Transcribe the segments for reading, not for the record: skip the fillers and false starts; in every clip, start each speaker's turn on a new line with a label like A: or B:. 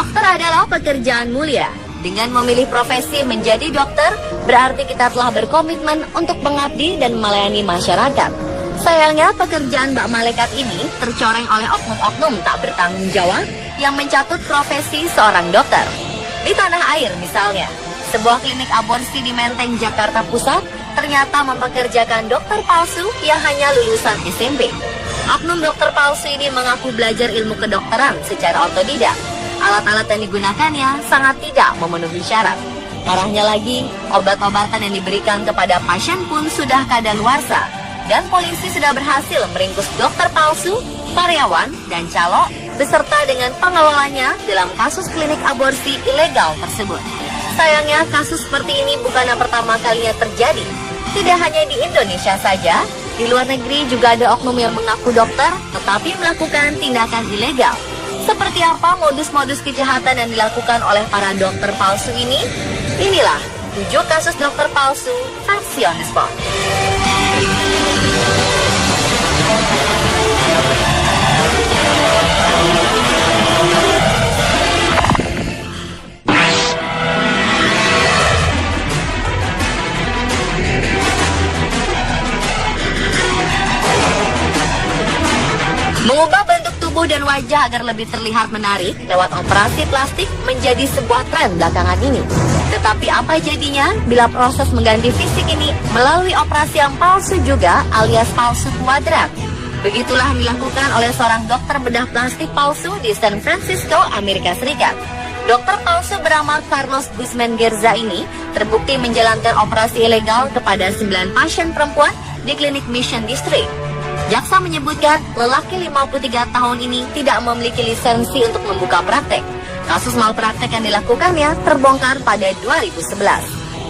A: Dokter adalah pekerjaan mulia. Dengan memilih profesi menjadi dokter, berarti kita telah berkomitmen untuk mengabdi dan melayani masyarakat. Sayangnya, pekerjaan Mbak Malaikat ini tercoreng oleh oknum-oknum tak bertanggung jawab yang mencatut profesi seorang dokter. Di tanah air misalnya, sebuah klinik aborsi di Menteng, Jakarta Pusat ternyata mempekerjakan dokter palsu yang hanya lulusan SMP. Oknum dokter palsu ini mengaku belajar ilmu kedokteran secara otodidak. Alat-alat yang digunakannya sangat tidak memenuhi syarat. Parahnya lagi, obat-obatan yang diberikan kepada pasien pun sudah kadaluarsa. Dan polisi sudah berhasil meringkus dokter palsu, karyawan, dan calo beserta dengan pengelolanya dalam kasus klinik aborsi ilegal tersebut. Sayangnya kasus seperti ini bukan yang pertama kalinya terjadi. Tidak hanya di Indonesia saja, di luar negeri juga ada oknum yang mengaku dokter tetapi melakukan tindakan ilegal. Seperti apa modus-modus kejahatan yang dilakukan oleh para dokter palsu ini? Inilah 7 kasus dokter palsu versi on the spot. Mengubah bentuk tubuh dan wajah agar lebih terlihat menarik lewat operasi plastik menjadi sebuah tren belakangan ini. Tetapi apa jadinya bila proses mengganti fisik ini melalui operasi yang palsu juga alias palsu kuadrat? Begitulah yang dilakukan oleh seorang dokter bedah plastik palsu di San Francisco, Amerika Serikat. Dokter palsu bernama Carlos Guzman Gerza ini terbukti menjalankan operasi ilegal kepada 9 pasien perempuan di klinik Mission District. Jaksa menyebutkan lelaki 53 tahun ini tidak memiliki lisensi untuk membuka praktek. Kasus malpraktek yang dilakukannya terbongkar pada 2011.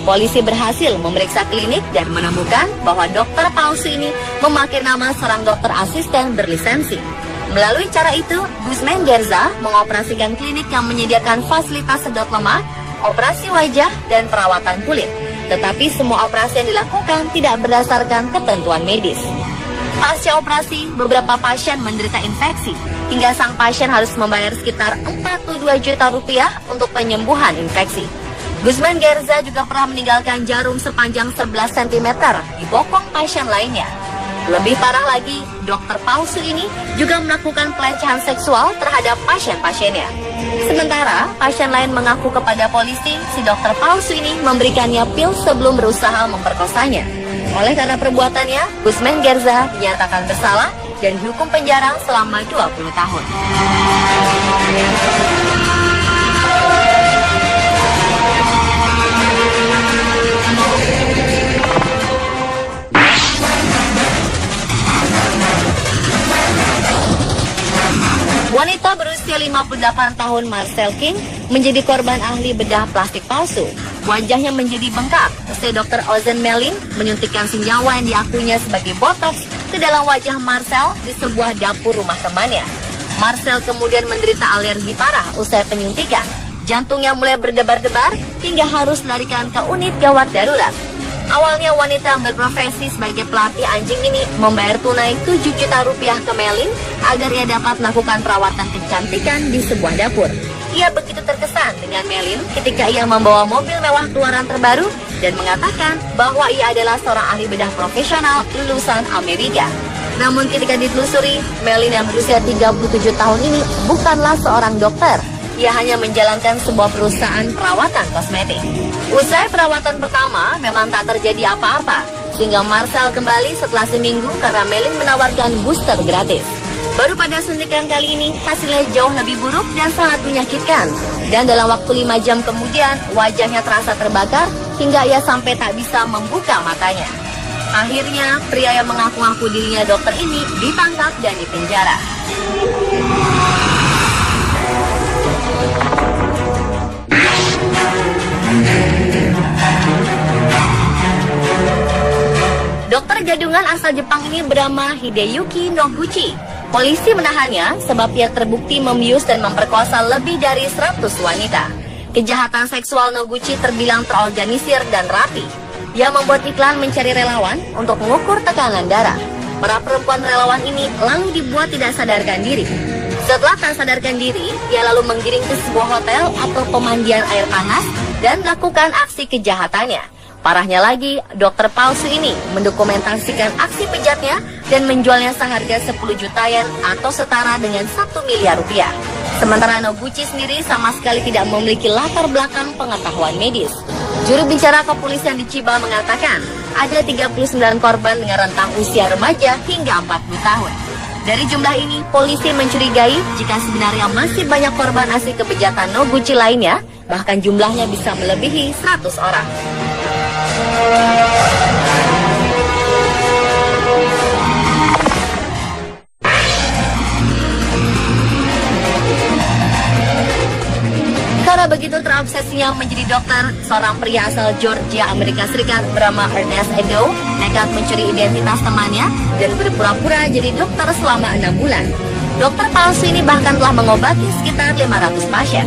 A: Polisi berhasil memeriksa klinik dan menemukan bahwa dokter palsu ini memakai nama seorang dokter asisten berlisensi. Melalui cara itu, Guzman Gerza mengoperasikan klinik yang menyediakan fasilitas sedot lemak, operasi wajah, dan perawatan kulit. Tetapi semua operasi yang dilakukan tidak berdasarkan ketentuan medis. Pasca operasi, beberapa pasien menderita infeksi, hingga sang pasien harus membayar sekitar 42 juta rupiah untuk penyembuhan infeksi. Guzman Gerza juga pernah meninggalkan jarum sepanjang 11 cm di bokong pasien lainnya. Lebih parah lagi, dokter palsu ini juga melakukan pelecehan seksual terhadap pasien-pasiennya. Sementara, pasien lain mengaku kepada polisi si dokter palsu ini memberikannya pil sebelum berusaha memperkosanya. Oleh karena perbuatannya, Guzman Gerza dinyatakan bersalah dan dihukum penjara selama 20 tahun. Wanita berusia 58 tahun Marcel King menjadi korban ahli bedah plastik palsu. Wajahnya menjadi bengkak setelah Dr. Ozen Melin menyuntikkan senyawa yang diakuinya sebagai botox ke dalam wajah Marcel di sebuah dapur rumah temannya. Marcel kemudian menderita alergi parah usai penyuntikan. Jantungnya mulai berdebar-debar hingga harus dilarikan ke unit gawat darurat. Awalnya wanita yang berprofesi sebagai pelatih anjing ini membayar tunai 7 juta rupiah ke Melin agar ia dapat melakukan perawatan kecantikan di sebuah dapur. Ia begitu terkesan dengan Melin ketika ia membawa mobil mewah keluaran terbaru dan mengatakan bahwa ia adalah seorang ahli bedah profesional lulusan Amerika. Namun ketika ditelusuri, Melin yang berusia 37 tahun ini bukanlah seorang dokter. Ia hanya menjalankan sebuah perusahaan perawatan kosmetik. Usai perawatan pertama, memang tak terjadi apa-apa, sehingga Marcel kembali setelah seminggu karena Melin menawarkan booster gratis. Baru pada suntikan kali ini, hasilnya jauh lebih buruk dan sangat menyakitkan. Dan dalam waktu 5 jam kemudian, wajahnya terasa terbakar hingga ia sampai tak bisa membuka matanya. Akhirnya, pria yang mengaku-ngaku dirinya dokter ini ditangkap dan dipenjara. Dokter gadungan asal Jepang ini bernama Hideyuki Noguchi. Polisi menahannya sebab ia terbukti membius dan memperkosa lebih dari 100 wanita. Kejahatan seksual Noguchi terbilang terorganisir dan rapi. Ia membuat iklan mencari relawan untuk mengukur tekanan darah. Para perempuan relawan ini lalu dibuat tidak sadarkan diri. Setelah tak sadarkan diri, ia lalu menggiring ke sebuah hotel atau pemandian air panas dan melakukan aksi kejahatannya. Parahnya lagi, dokter palsu ini mendokumentasikan aksi bejatnya dan menjualnya seharga 10 juta yen atau setara dengan 1 miliar rupiah. Sementara Noguchi sendiri sama sekali tidak memiliki latar belakang pengetahuan medis. Juru bicara kepolisian di Chiba mengatakan, ada 39 korban dengan rentang usia remaja hingga 40 tahun. Dari jumlah ini, polisi mencurigai jika sebenarnya masih banyak korban aksi kebejatan Noguchi lainnya, bahkan jumlahnya bisa melebihi 100 orang. Karena begitu terobsesinya menjadi dokter, seorang pria asal Georgia, Amerika Serikat bernama Ernest Edo nekat mencuri identitas temannya dan berpura-pura jadi dokter selama 6 bulan. Dokter palsu ini bahkan telah mengobati sekitar 500 pasien.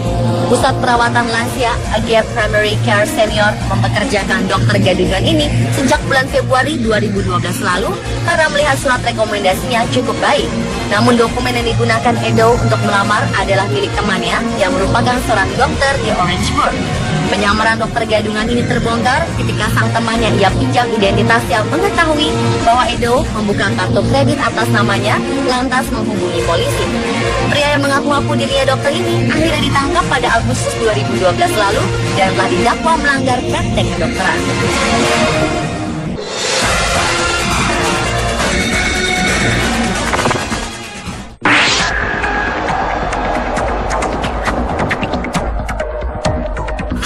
A: Pusat perawatan lansia Agia Primary Care Senior mempekerjakan dokter gadungan ini sejak bulan Februari 2012 lalu karena melihat surat rekomendasinya cukup baik. Namun dokumen yang digunakan Edo untuk melamar adalah milik temannya yang merupakan seorang dokter di Orangeburg. Penyamaran dokter gadungan ini terbongkar ketika sang temannya ia pinjam identitas yang mengetahui bahwa Edo membuka kartu kredit atas namanya lantas menghubungi polisi. Pria yang mengaku-ngaku dirinya dokter ini akhirnya ditangkap pada Agustus 2012 lalu dan telah didakwa melanggar praktek kedokteran.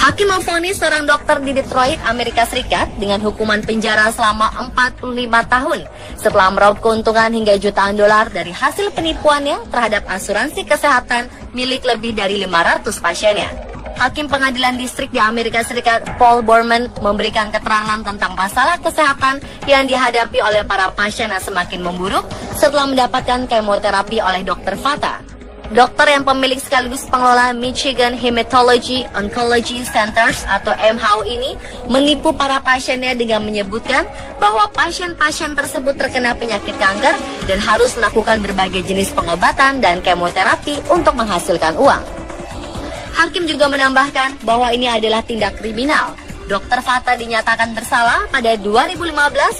A: Hakim memvonis seorang dokter di Detroit, Amerika Serikat dengan hukuman penjara selama 45 tahun setelah meraup keuntungan hingga jutaan dolar dari hasil penipuannya terhadap asuransi kesehatan milik lebih dari 500 pasiennya. Hakim pengadilan distrik di Amerika Serikat, Paul Borman, memberikan keterangan tentang masalah kesehatan yang dihadapi oleh para pasien yang semakin memburuk setelah mendapatkan kemoterapi oleh Dr. Fata. Dokter yang pemilik sekaligus pengelola Michigan Hematology Oncology Centers atau MHO ini menipu para pasiennya dengan menyebutkan bahwa pasien-pasien tersebut terkena penyakit kanker dan harus melakukan berbagai jenis pengobatan dan kemoterapi untuk menghasilkan uang. Hakim juga menambahkan bahwa ini adalah tindak kriminal. Dr. Fata dinyatakan bersalah pada 2015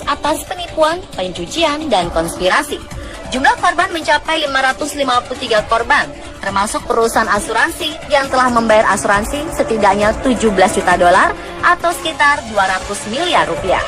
A: atas penipuan, pencucian, dan konspirasi. Jumlah korban mencapai 553 korban, termasuk perusahaan asuransi yang telah membayar asuransi setidaknya 17 juta dolar atau sekitar 200 miliar rupiah.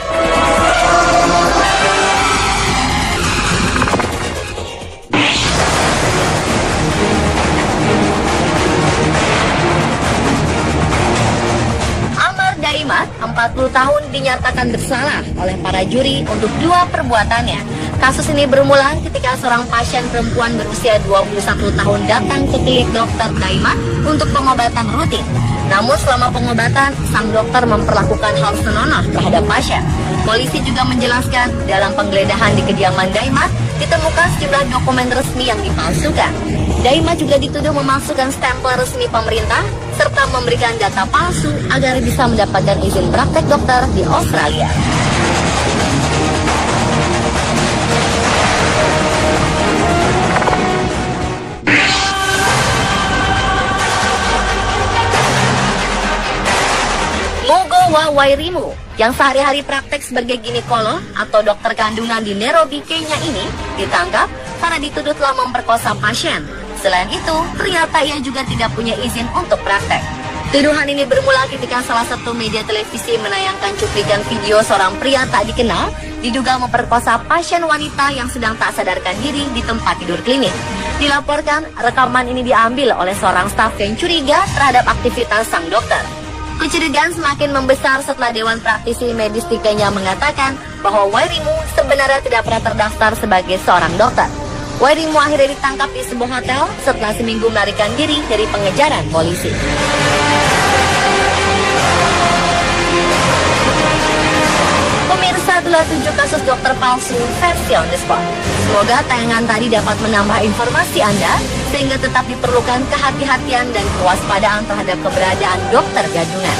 A: Amar Daimat, 40 tahun, dinyatakan bersalah oleh para juri untuk 2 perbuatannya. Kasus ini bermula ketika seorang pasien perempuan berusia 21 tahun datang ke klinik Dr. Daimat untuk pengobatan rutin. Namun selama pengobatan, sang dokter memperlakukan hal senonoh terhadap pasien. Polisi juga menjelaskan dalam penggeledahan di kediaman Daimat ditemukan sejumlah dokumen resmi yang dipalsukan. Daimat juga dituduh memasukkan stempel resmi pemerintah serta memberikan data palsu agar bisa mendapatkan izin praktek dokter di Australia. Wairimu yang sehari-hari praktek sebagai ginekolog atau dokter kandungan di Nairobi, Kenya ini ditangkap karena dituduh telah memperkosa pasien. Selain itu, ternyata ia juga tidak punya izin untuk praktek. Tuduhan ini bermula ketika salah satu media televisi menayangkan cuplikan video seorang pria tak dikenal diduga memperkosa pasien wanita yang sedang tak sadarkan diri di tempat tidur klinik. Dilaporkan, rekaman ini diambil oleh seorang staf yang curiga terhadap aktivitas sang dokter. Kecurigaan semakin membesar setelah Dewan Praktisi Medis di Kenya mengatakan bahwa Wairimu sebenarnya tidak pernah terdaftar sebagai seorang dokter. Wairimu akhirnya ditangkap di sebuah hotel setelah seminggu melarikan diri dari pengejaran polisi. Pemirsa, itulah 7 kasus dokter palsu versi on the spot. Semoga tayangan tadi dapat menambah informasi Anda sehingga tetap diperlukan kehati-hatian dan kewaspadaan terhadap keberadaan dokter gadungan.